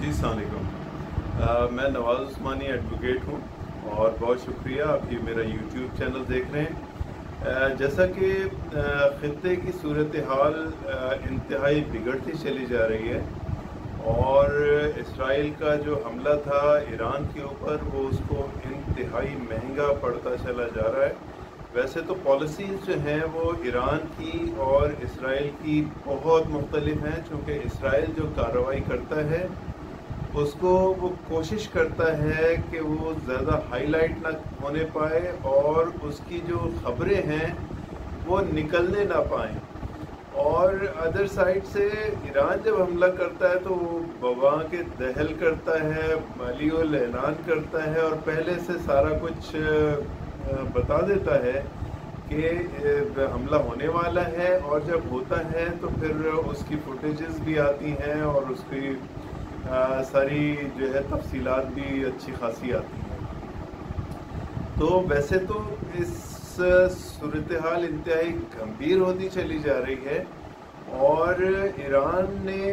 जी अस्सलाम वालेकुम। मैं नवाज़ उस्मानी एडवोकेट हूँ और बहुत शुक्रिया आप ये मेरा यूट्यूब चैनल देख रहे हैं। जैसा कि ख़ित्ते की सूरत हाल इंतहाई बिगड़ती चली जा रही है और इसराइल का जो हमला था ईरान के ऊपर वो उसको इंतहाई महंगा पड़ता चला जा रहा है। वैसे तो पॉलिसीज़ जो हैं वो ईरान की और इसराइल की बहुत मुख्तलिफ हैं, चूँकि इसराइल जो कार्रवाई करता है उसको वो कोशिश करता है कि वो ज़्यादा हाईलाइट ना होने पाए और उसकी जो ख़बरें हैं वो निकलने ना पाएँ। और अदर साइड से ईरान जब हमला करता है तो वो बवा के दहल करता है, मालियुल ऐलान करता है और पहले से सारा कुछ बता देता है कि हमला होने वाला है, और जब होता है तो फिर उसकी फुटेजेस भी आती हैं और उसकी सारी जो है तफसीलात भी अच्छी खासी आती हैं। तो वैसे तो इस सूरत हाल इंतहाई गंभीर होती चली जा रही है और ईरान ने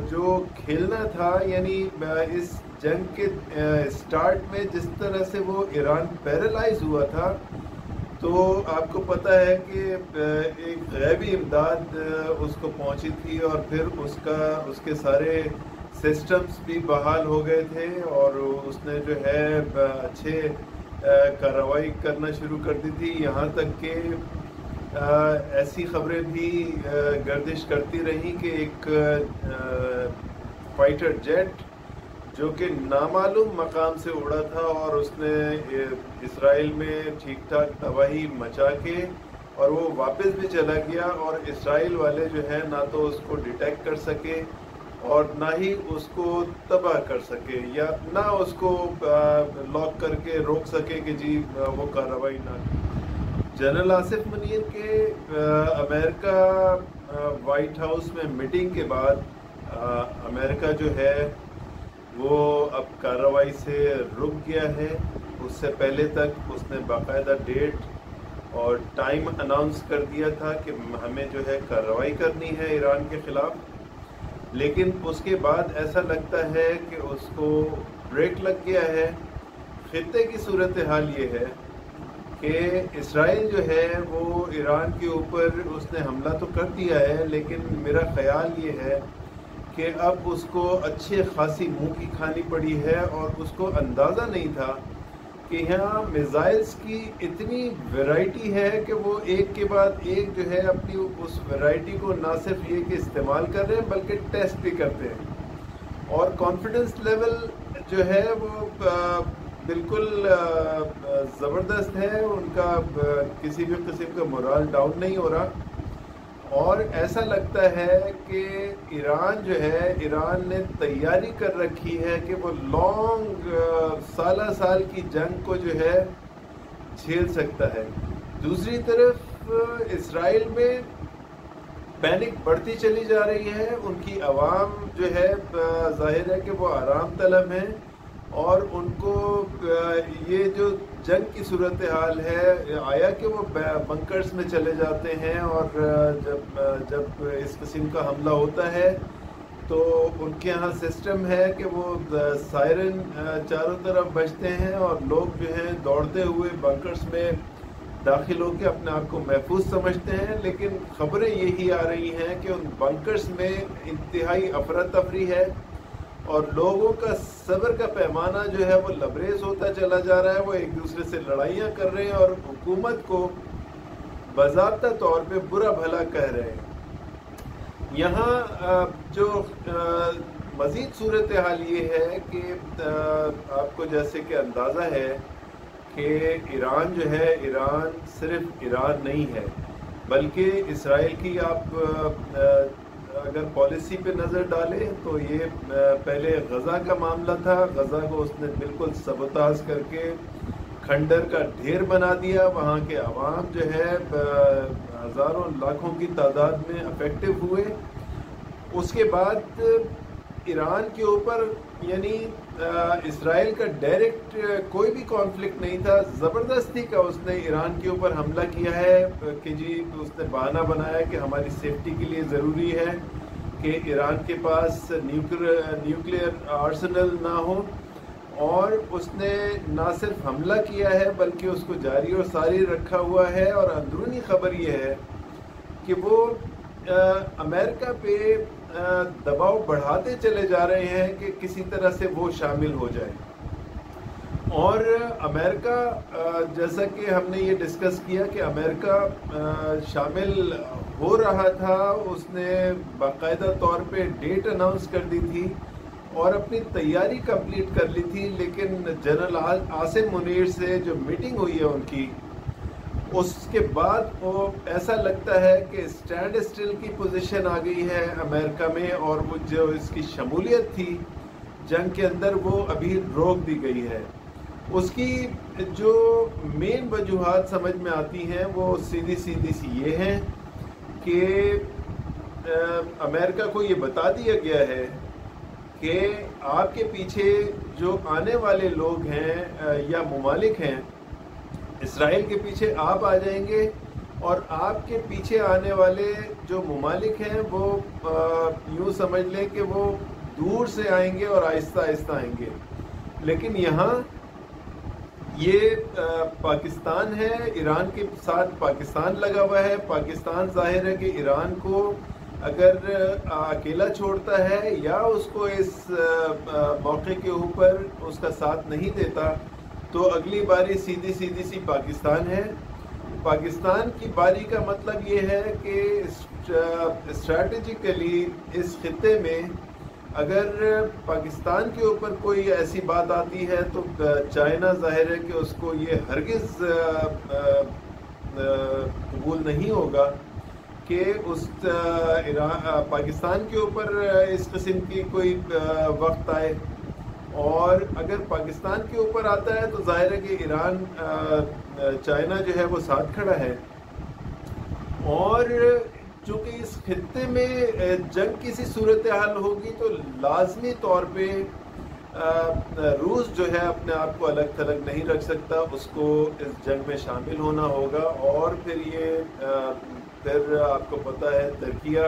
जो खेलना था, यानी इस जंग के स्टार्ट में जिस तरह से वो ईरान पैरालाइज हुआ था, तो आपको पता है कि एक गैबी इमदाद उसको पहुंची थी और फिर उसके सारे सिस्टम्स भी बहाल हो गए थे और उसने जो है अच्छे कार्रवाई करना शुरू कर दी थी। यहाँ तक कि ऐसी खबरें भी गर्दिश करती रही कि एक फाइटर जेट जो कि नामालूम मकाम से उड़ा था और उसने इसराइल में ठीक ठाक तबाही मचा के और वो वापस भी चला गया और इसराइल वाले जो है ना तो उसको डिटेक्ट कर सके और ना ही उसको तबाह कर सके या ना उसको लॉक करके रोक सके कि जी वो कार्रवाई ना। जनरल आसिफ मुनीर के अमेरिका वाइट हाउस में मीटिंग के बाद अमेरिका जो है वो अब कार्रवाई से रुक गया है। उससे पहले तक उसने बाकायदा डेट और टाइम अनाउंस कर दिया था कि हमें जो है कार्रवाई करनी है ईरान के ख़िलाफ़, लेकिन उसके बाद ऐसा लगता है कि उसको ब्रेक लग गया है। ख़ित्ते की सूरत हाल ये है कि इसराइल जो है वो ईरान के ऊपर उसने हमला तो कर दिया है, लेकिन मेरा ख़याल ये है कि अब उसको अच्छी खासी मुंह की खानी पड़ी है और उसको अंदाज़ा नहीं था कि यहाँ मिज़ाइल्स की इतनी वैरायटी है कि वो एक के बाद एक जो है अपनी उस वैरायटी को ना सिर्फ ये कि इस्तेमाल कर रहे हैं बल्कि टेस्ट भी करते हैं और कॉन्फिडेंस लेवल जो है वो बिल्कुल ज़बरदस्त है। उनका किसी भी किस्म का मोरल डाउन नहीं हो रहा और ऐसा लगता है कि ईरान ने तैयारी कर रखी है कि वो लॉन्ग साल की जंग को जो है झेल सकता है। दूसरी तरफ इसराइल में पैनिक बढ़ती चली जा रही है, उनकी आवाम जो है जाहिर है कि वो आराम तलब हैं और उनको ये जो जंग की सूरत हाल है आया कि वो बंकर्स में चले जाते हैं और जब इस किस्म का हमला होता है तो उनके यहाँ सिस्टम है कि वो सायरन चारों तरफ बजते हैं और लोग जो हैं दौड़ते हुए बंकर्स में दाखिल होकर अपने आप को महफूज समझते हैं। लेकिन खबरें यही आ रही हैं कि उन बंकर्स में इंतहाई अफरा तफरी है और लोगों का सब्र का पैमाना जो है वो लबरेज होता चला जा रहा है। वो एक दूसरे से लड़ाइयाँ कर रहे हैं और हुकूमत को बाज़ाब्ता तौर पे बुरा भला कह रहे हैं। यहाँ जो मज़ीद सूरत हाल ये है कि आपको जैसे कि अंदाज़ा है कि ईरान जो है, ईरान सिर्फ ईरान नहीं है बल्कि इसराइल की आप अगर पॉलिसी पे नज़र डालें तो ये पहले गज़ा का मामला था। गज़ा को उसने बिल्कुल सबोताज करके खंडर का ढेर बना दिया। वहाँ के अवाम जो है हज़ारों लाखों की तादाद में अफेक्टिव हुए। उसके बाद ईरान के ऊपर यानी इसराइल का डायरेक्ट कोई भी कॉन्फ्लिक्ट नहीं था, ज़बरदस्ती का उसने ईरान के ऊपर हमला किया है कि जी उसने बहाना बनाया कि हमारी सेफ्टी के लिए ज़रूरी है کہ ایران کے پاس نیوکلیئر آرسنل نہ ہو، اور اس نے نہ صرف حملہ کیا ہے بلکہ اس کو جاری اور ساری رکھا ہوا ہے، اور اندرونی خبر یہ ہے کہ وہ امریکہ پہ دباؤ بڑھاتے چلے جا رہے ہیں کہ کسی طرح سے وہ شامل ہو جائے۔ اور امریکہ، جیسا کہ ہم نے یہ ڈسکس کیا کہ امریکہ شامل ہو رہا تھا، اس نے باقاعدہ طور پہ ڈیٹ اناؤنس کر دی تھی اور اپنی تیاری کمپلیٹ کر لی تھی، لیکن جنرل عاصم منیر سے جو میٹنگ ہوئی ہے ان کی، اس کے بعد وہ ایسا لگتا ہے کہ اسٹینڈ اسٹل کی پوزیشن آ گئی ہے امریکہ میں، اور وہ جو اس کی شمولیت تھی جنگ کے اندر وہ ابھی روک دی گئی ہے۔ اس کی جو مین وجوہات سمجھ میں آتی ہیں وہ سیدھی سی یہ ہیں کہ امریکہ کو یہ بتا دیا گیا ہے کہ آپ کے پیچھے جو آنے والے لوگ ہیں یا ممالک ہیں، اسرائیل کے پیچھے آپ آ جائیں گے، اور آپ کے پیچھے آنے والے جو ممالک ہیں وہ یوں سمجھ لیں کہ وہ دور سے آئیں گے اور آہستہ آہستہ آئیں گے۔ لیکن یہاں یہ پاکستان ہے، ایران کے ساتھ پاکستان لگا ہوا ہے۔ پاکستان ظاہر ہے کہ ایران کو اگر اکیلا چھوڑتا ہے یا اس کو اس موقع کے اوپر اس کا ساتھ نہیں دیتا تو اگلی باری سیدھی سی پاکستان ہے۔ پاکستان کی باری کا مطلب یہ ہے کہ اسٹریٹجیکلی اس خطے میں اگر پاکستان کے اوپر کوئی ایسی بات آتی ہے تو چائنا ظاہر ہے کہ اس کو یہ ہرگز قبول نہیں ہوگا کہ اس پاکستان کے اوپر اس قسم کی کوئی وقت آئے، اور اگر پاکستان کے اوپر آتا ہے تو ظاہر ہے کہ ایران چائنا جو ہے وہ ساتھ کھڑا ہے۔ اور چونکہ اس خطے میں جنگ کی سی صورتحال ہوگی تو لازمی طور پہ روس جو ہے اپنے آپ کو الگ تھلگ نہیں رکھ سکتا، اس کو اس جنگ میں شامل ہونا ہوگا۔ اور پھر آپ کو پتہ ہے ترکیہ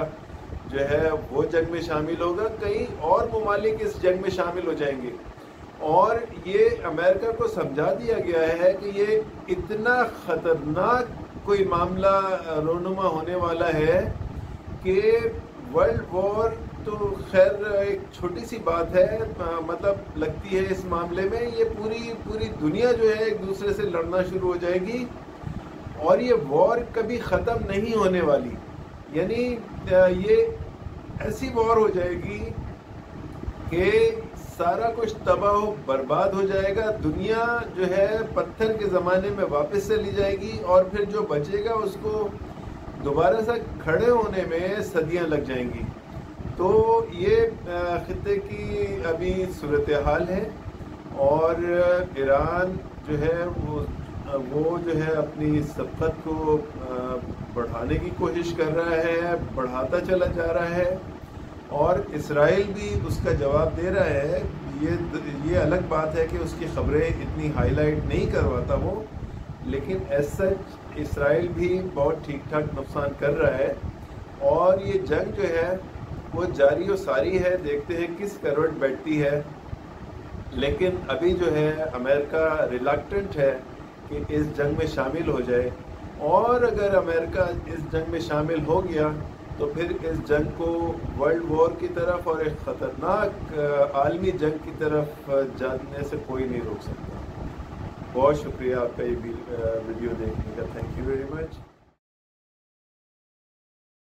جو ہے وہ جنگ میں شامل ہوگا، کئی اور ممالک اس جنگ میں شامل ہو جائیں گے، اور یہ امریکہ کو سمجھا دیا گیا ہے کہ یہ اتنا خطرناک کوئی معاملہ رونما ہونے والا ہے کہ ورلڈ وار تو خیر ایک چھوٹی سی بات ہے، مطلب لگتی ہے اس معاملے میں یہ پوری دنیا جو ہے ایک دوسرے سے لڑنا شروع ہو جائے گی، اور یہ وار کبھی ختم نہیں ہونے والی، یعنی یہ ایسی وار ہو جائے گی کہ سارا کچھ تباہ و برباد ہو جائے گا، دنیا جو ہے پتھر کے زمانے میں واپس چلی جائے گی، اور پھر جو بچے گا اس کو دوبارہ سے کھڑے ہونے میں صدیاں لگ جائیں گی۔ تو یہ خطے کی ابھی صورتحال ہے، اور ایران جو ہے وہ جو ہے اپنی سبقت کو بڑھانے کی کوشش کر رہا ہے، بڑھاتا چلا جا رہا ہے، اور اسرائیل بھی اس کا جواب دے رہا ہے۔ یہ الگ بات ہے کہ اس کی خبریں اتنی ہائی لائٹ نہیں کرواتا وہ، لیکن ایز سچ اسرائیل بھی بہت ٹھیک ٹھاک نقصان کر رہا ہے، اور یہ جنگ جو ہے وہ جاری و ساری ہے، دیکھتے ہیں کس کروٹ بیٹھتی ہے۔ لیکن ابھی جو ہے امریکہ ریلکٹنٹ ہے کہ اس جنگ میں شامل ہو جائے، اور اگر امریکہ اس جنگ میں شامل ہو گیا تو پھر اس جنگ کو ورلڈ وار کی طرف اور ایک خطرناک عالمی جنگ کی طرف جانے سے کوئی نہیں روک سکتا۔ بہت شکریہ آپ کا یہ ویڈیو دیکھنے کا، تھینک یو ویری مچ۔